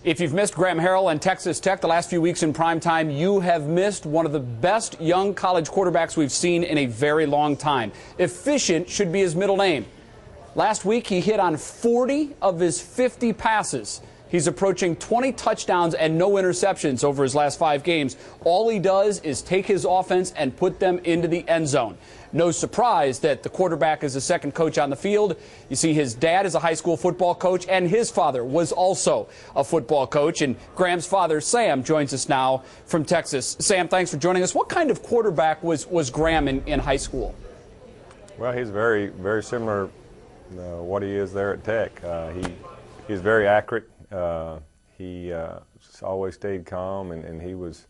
If you've missed Graham Harrell and Texas Tech the last few weeks in prime time, you have missed one of the best young college quarterbacks we've seen in a very long time. Efficient should be his middle name. Last week, he hit on 40 of his 50 passes. He's approaching 20 touchdowns and no interceptions over his last 5 games. All he does is take his offense and put them into the end zone. No surprise that the quarterback is the second coach on the field. You see, his dad is a high school football coach, and his father was also a football coach. And Graham's father, Sam, joins us now from Texas. Sam, thanks for joining us. What kind of quarterback was Graham in high school? Well, he's very, very similar what he is there at Tech. He's very accurate. He always stayed calm, and he was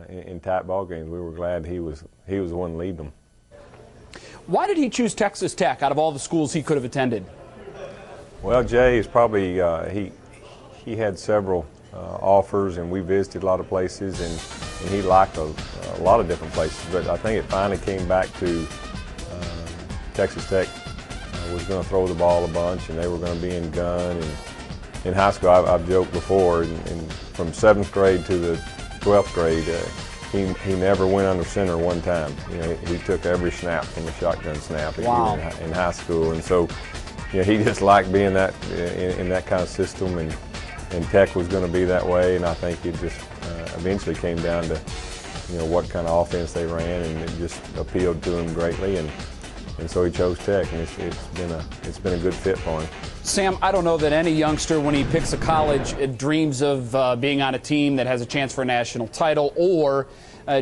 in tight ball games. We were glad he was the one leading them. Why did he choose Texas Tech out of all the schools he could have attended? Well, Jay is probably he had several offers, and we visited a lot of places, and he liked a lot of different places. But I think it finally came back to Texas Tech was going to throw the ball a bunch, and they were going to be in gun. And in high school, I've joked before, and from 7th grade to the 12th grade, he never went under center one time. You know, he took every snap from the shotgun snap. Wow. in high school, and so you know, he just liked being that in that kind of system, and Tech was going to be that way. And I think it just eventually came down to what kind of offense they ran, and it just appealed to him greatly, and so he chose Tech, and it's been a good fit for him. Sam, I don't know that any youngster, when he picks a college, dreams of being on a team that has a chance for a national title, or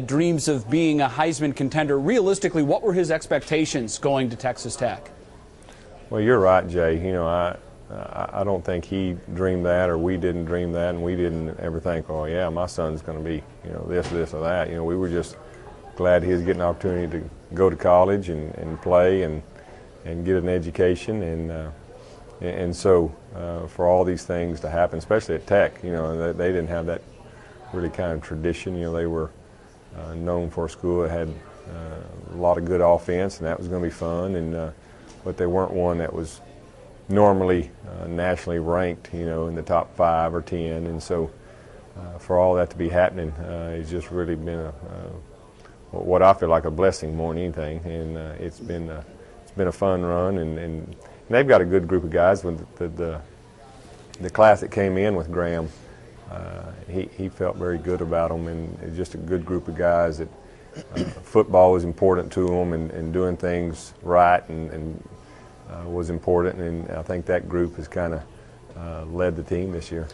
dreams of being a Heisman contender. Realistically, what were his expectations going to Texas Tech? Well, you're right, Jay. You know, I don't think he dreamed that, or we didn't dream that, and we didn't ever think, oh yeah, my son's going to be this or that. We were just glad he was getting an opportunity to go to college and play and get an education, and so for all these things to happen, especially at Tech, they didn't have that really kind of tradition. They were known for a school that had a lot of good offense, and that was going to be fun, but they weren't one that was normally nationally ranked, in the top 5 or 10, and so for all that to be happening, it's just really been what I feel like a blessing more than anything, and it's been a fun run, and they've got a good group of guys. When the class that came in with Graham, he felt very good about them, and it's just a good group of guys that football was important to them, and doing things right and was important, and I think that group has kind of led the team this year.